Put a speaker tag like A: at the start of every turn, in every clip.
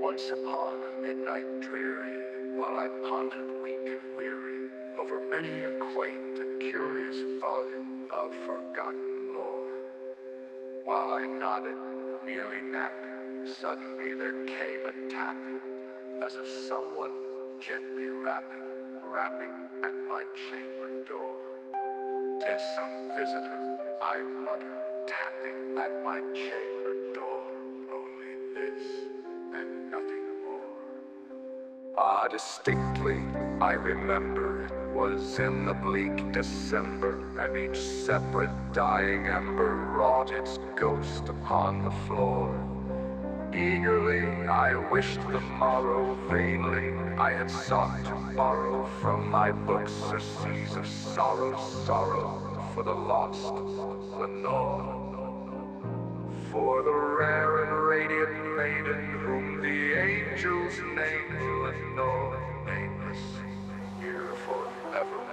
A: Once upon a midnight dreary, while I pondered weak and weary over many a quaint and curious volume of forgotten lore. While I nodded, merely napping, suddenly there came a tapping, as of someone gently rapping at my chamber door. "'Tis some visitor," I muttered, tapping at my chamber door. "Only this, and nothing more." Ah, distinctly, I remember it was in the bleak December, and each separate dying ember wrought its ghost upon the floor. Eagerly I wished the morrow, vainly I had sought to borrow from my books surcease of sorrow for the lost Lenore, for the rare and radiant maiden whom the angels named Lenore, nameless, here forevermore.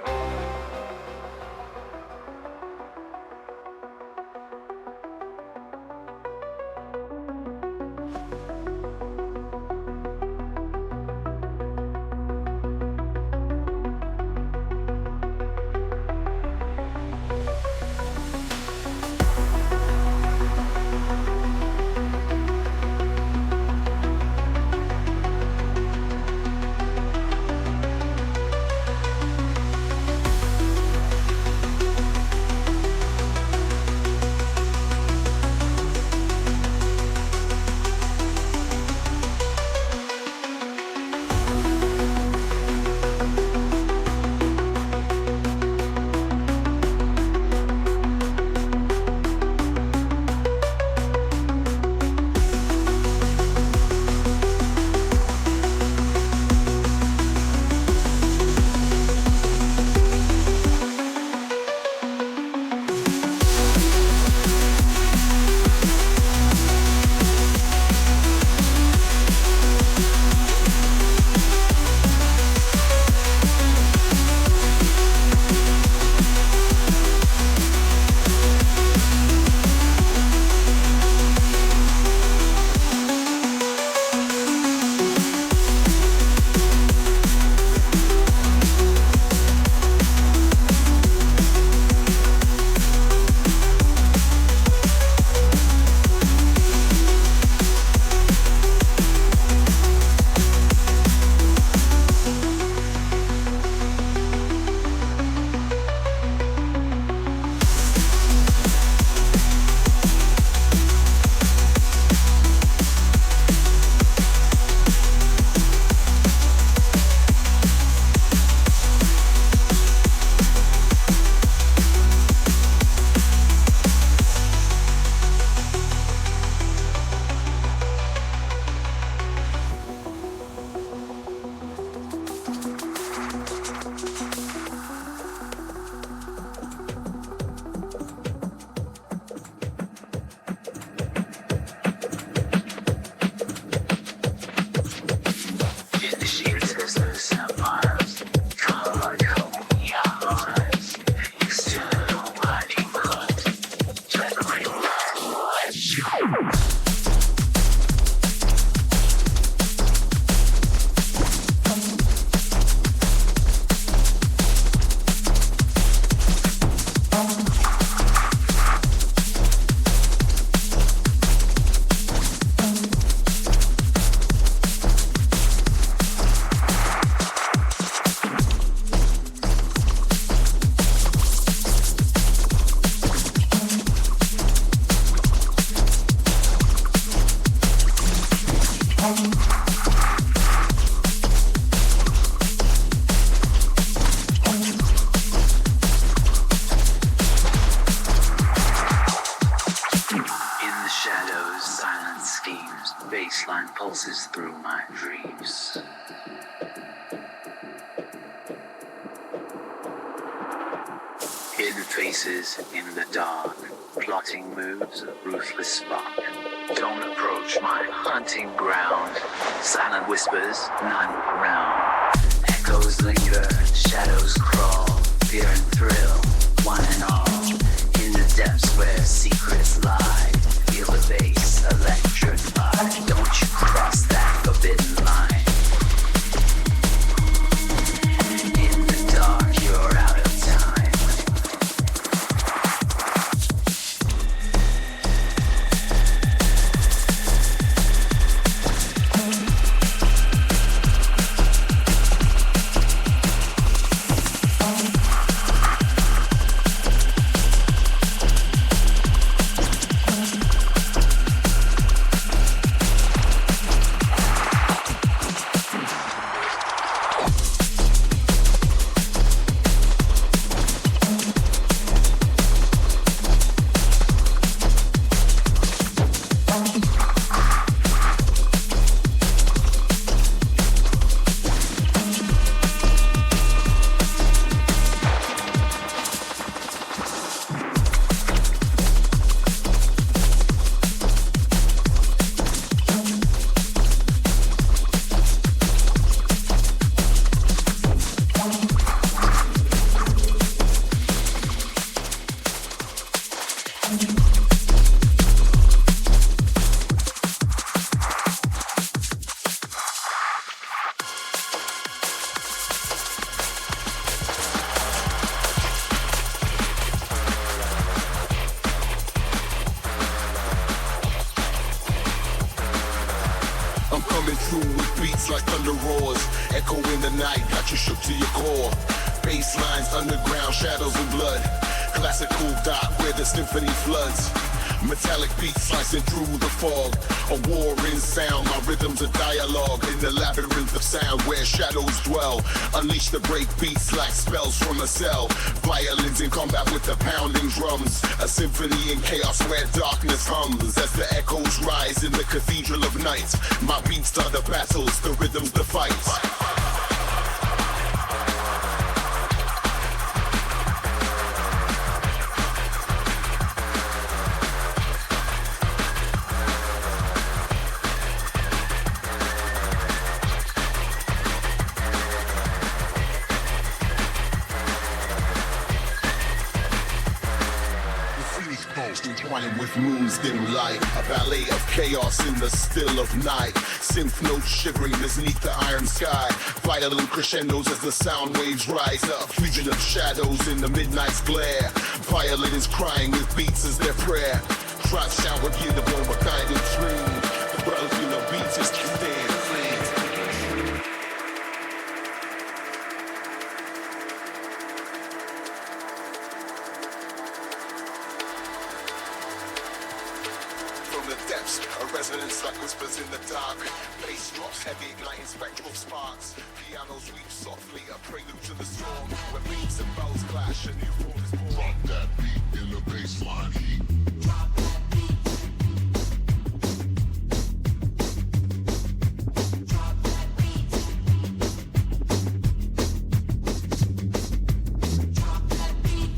B: Pulses through my dreams. Hidden faces in the dark, plotting moves of ruthless spark. Don't approach my hunting ground. Silent whispers, none around. Echoes linger, shadows crawl. Fear and thrill, one and all. In the depths where secrets lie. Feel the bass electrify. Don't you cross that forbidden
C: coming through with beats like thunder roars. Echo in the night, got you shook to your core. Bass lines, underground, shadows and blood. Classical dot where the symphony floods. Metallic beats slicing through the fog. A war in sound, my rhythms a dialogue. In the labyrinth of sound where shadows dwell. Unleash the break beats like spells from a cell. Violins in combat with the pounding drums. A symphony in chaos where darkness hums. As the echoes rise in the cathedral of night. My beats are the battles, the rhythms the fights. Entwining with moon's dim light, a ballet of chaos in the still of night. Synth notes shivering beneath the iron sky. Violent crescendos as the sound waves rise up. Fusion of shadows in the midnight's glare. Violins crying with beats as their prayer. Tribes shower gear to blow a guided stream. The brothers in the beats is stand flames. From the depths, a resonance like whispers in the dark. Bass drops heavy, igniting spectral sparks. Pianos weep softly, a prelude to the storm. Where beats and bells clash, a new form is born. Drop that beat in the bassline heat. Drop that beat. Drop that beat. Drop that beat. Drop that beat.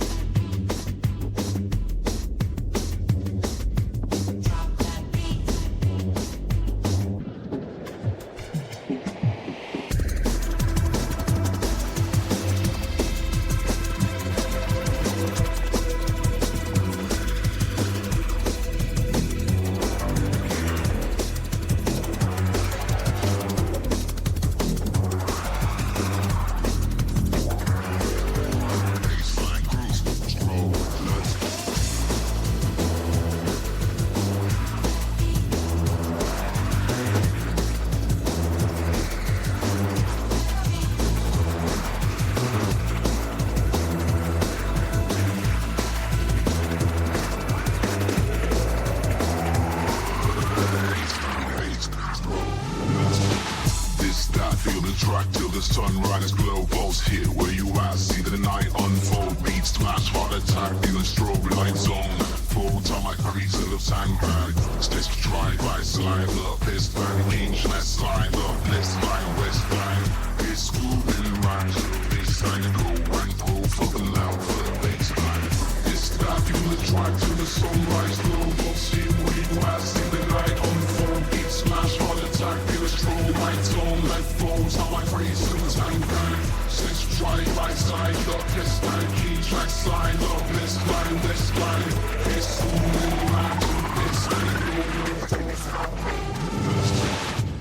C: Baseline grooves, scroll, let's go. This that, feel the track till the sunrise glow. Pulse here, where you at? See the night unfold. Beat smash, heart attack, feeling strobe light zone. Full time I crease in the tank bag. Stitch try, by slide up, piss bang, inch, let's slide up, let's line, west line. It's scooping right, baseline go and pull, fucking loud for the baseline. This that, feel the track till the sunrise glow. Pulse here, where you at? See the night unfold. Beat smash, heart attack, feel strobe light zone. Left flows, how I freeze in the tank bag. Stitch try, by slide up, piss bang, key track, slide up, let's line, let's line. It's scooping right, baseline go.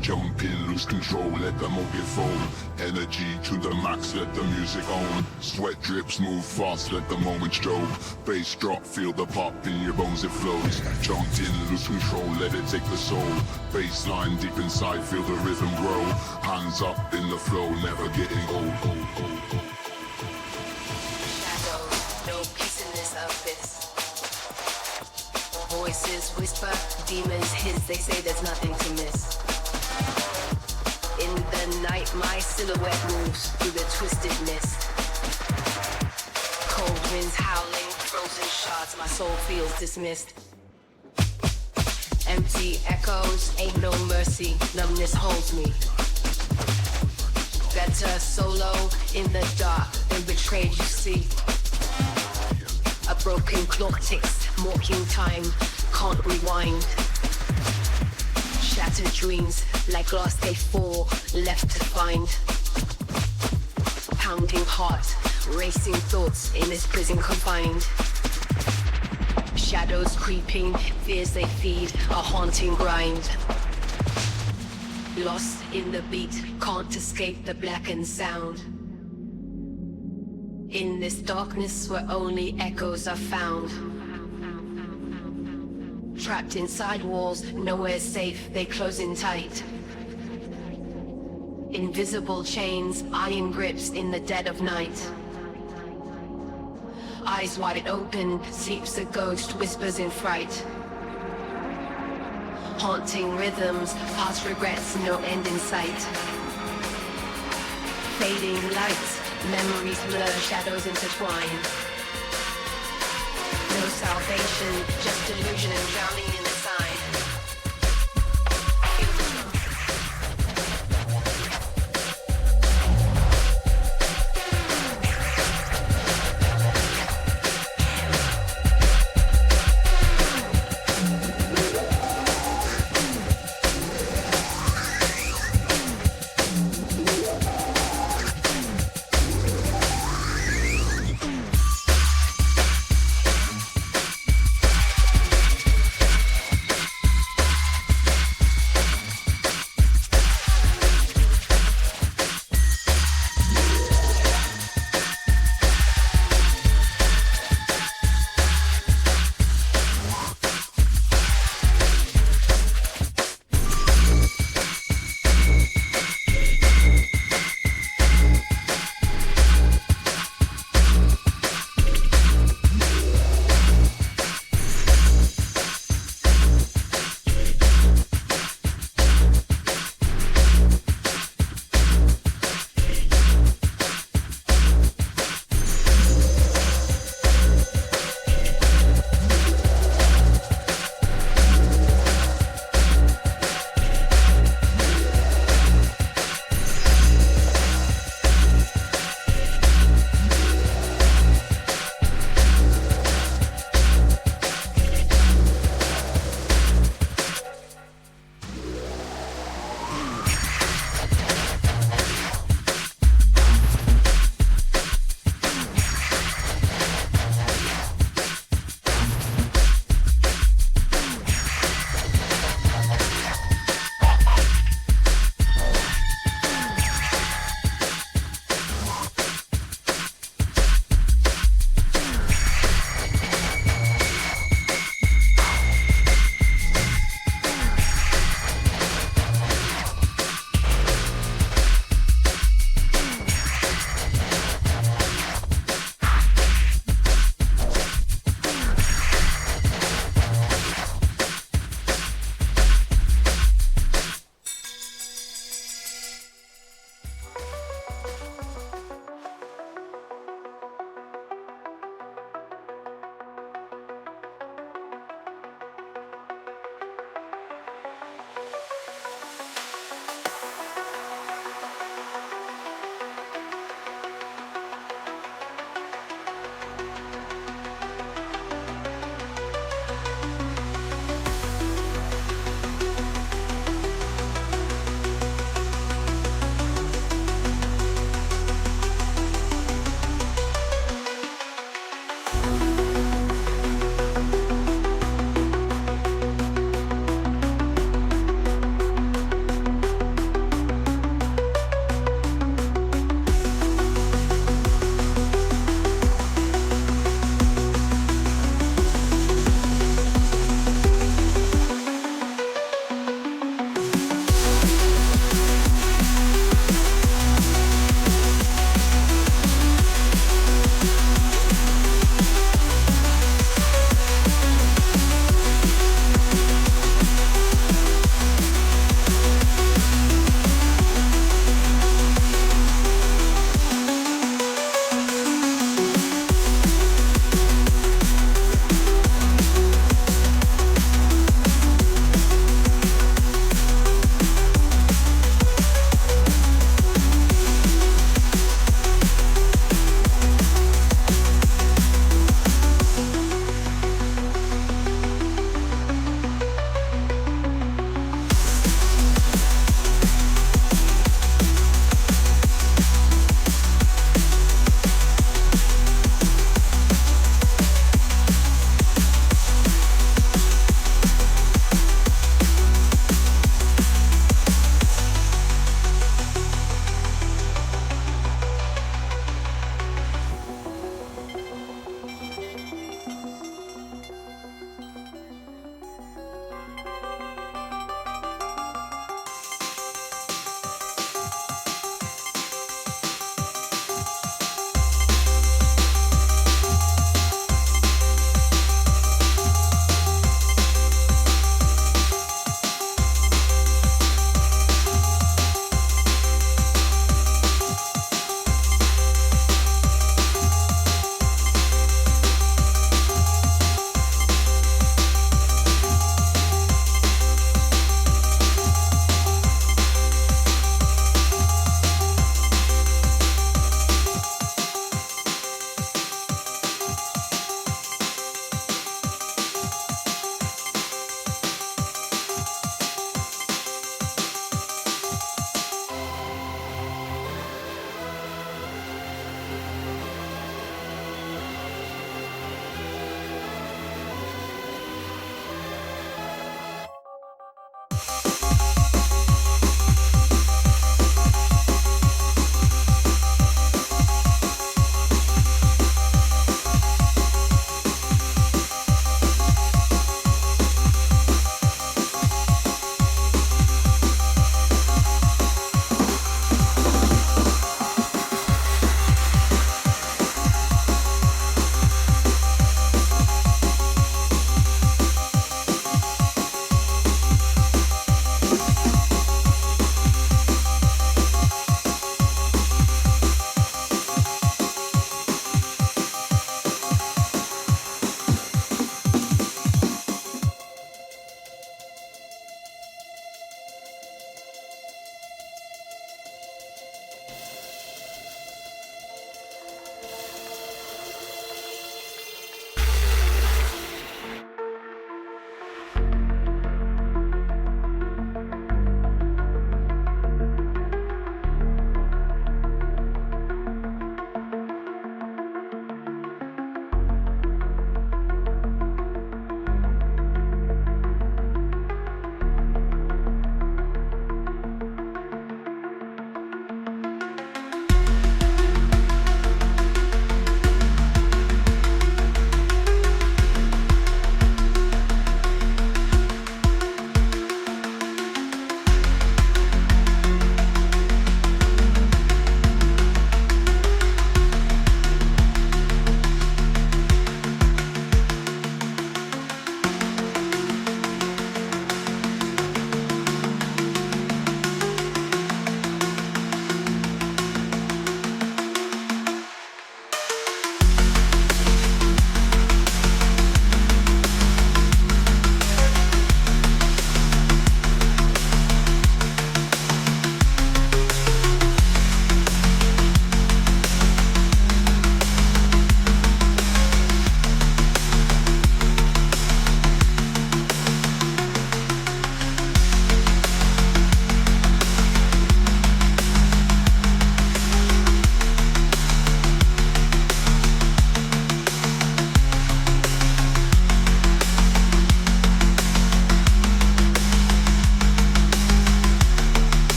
C: Jump in, lose control, let the motive fold. Energy to the max, let the music own. Sweat drips, move fast, let the moment strobe. Bass drop, feel the pop in your bones, it flows. Jump in, lose control, let it take the soul. Bass line deep inside, feel the rhythm grow. Hands up in the flow, never getting old.
D: Shadows, no peace in this abyss. Voices whisper, demons hiss, they say there's nothing to miss. In the night, my silhouette moves through the twisted mist. Cold winds howling, frozen shards, my soul feels dismissed. Empty echoes, ain't no mercy, numbness holds me. Better solo in the dark than betrayed, you see. A broken clock ticks, mocking time, can't rewind. Shattered dreams, like glass they fall, left to find. Pounding heart, racing thoughts in this prison confined. Shadows creeping, fears they feed, a haunting grind. Lost in the beat, can't escape the blackened sound. In this darkness where only echoes are found. Trapped inside walls, nowhere safe, they close in tight. Invisible chains, iron grips in the dead of night. Eyes wide open, sleeps a ghost, whispers in fright. Haunting rhythms, past regrets, no end in sight. Fading lights, memories blur, shadows intertwine. No salvation, just delusion and drowning in the sign.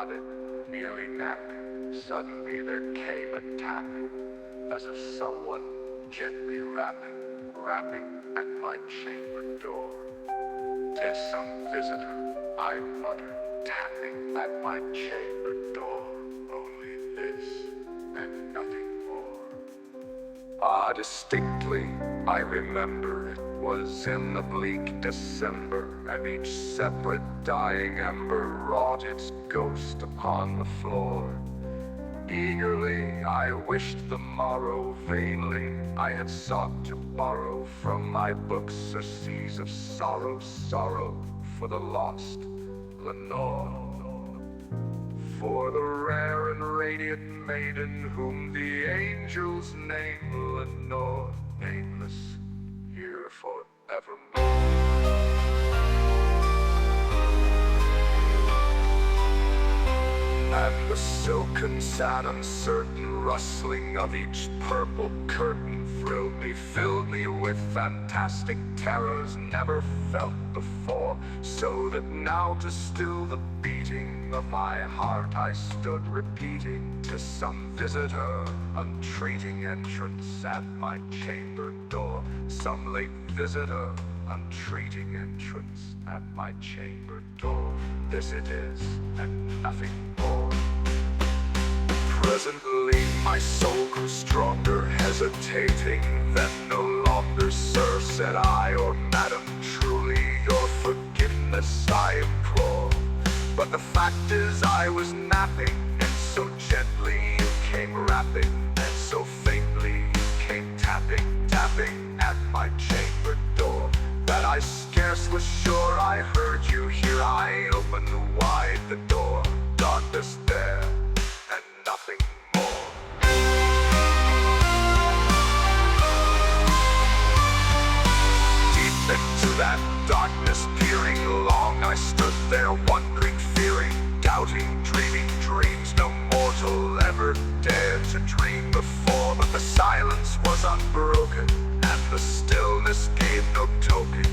A: nodded, nearly napping. Suddenly there came a tapping, as if someone gently rapping at my chamber door. "'Tis some visitor," I muttered, tapping at my chamber door. "Only this, and nothing more." Ah, distinctly, I remember it was in the bleak December, and each separate dying ember wrought its ghost upon the floor. Eagerly I wished the morrow, vainly I had sought to borrow from my books a seas of sorrow, sorrow for the lost Lenore. For the rare and radiant maiden whom the angels name Lenore, nameless here forevermore. And the silken, sad, uncertain rustling of each purple curtain thrilled me, filled me with fantastic terrors never felt before, so that now to still the beating of my heart I stood repeating to some visitor entreating entrance at my chamber door. Some late visitor entreating entrance at my chamber door. This it is, and nothing more. Presently my soul grew stronger, hesitating then no longer. "Sir," said I, "or madam, truly your forgiveness I implore. But the fact is I was napping, and so gently you came rapping, and so faintly you came tapping, tapping at my chamber door, that I scarce was sure I heard you. Here I opened wide the door, darkness there, and nothing more." Deep into that darkness peering, long I stood there wondering, fearing, doubting, dreaming dreams no mortal ever dared to dream before. But the silence was unbroken, and the stillness gave no token,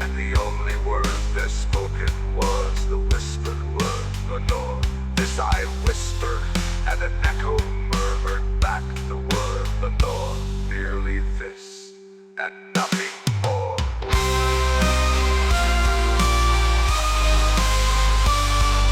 A: and the only word there spoken was the whispered word, "Lenore." This I whispered, and an echo murmured back the word, "Lenore." Merely this, and nothing more.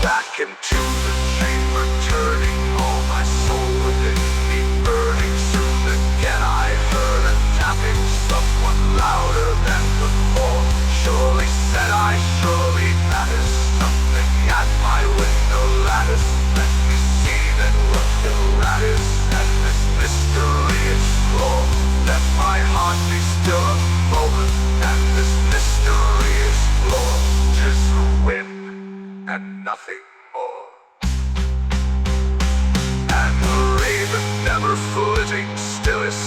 A: Back into the chamber turning, all my soul within me burning. Soon again I heard a tapping, someone louder than before. "Surely," said I, "surely that is something at my window lattice. Let me see then what the rat is, and this mystery explore. Let my heart be still a moment, and this mystery explore. 'Tis the wind, and nothing more." And the raven never flitting, still is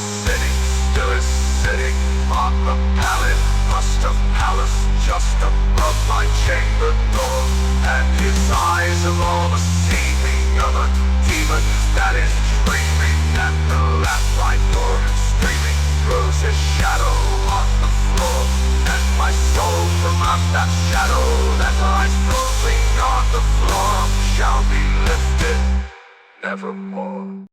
A: sitting on the pallet bust of Pallas just above my chamber door, and his eyes have all the seeming of a demon that is dreaming, and the lamplight dormant streaming throws his shadow on the floor, and my soul from out that shadow that lies floating on the floor shall be lifted nevermore.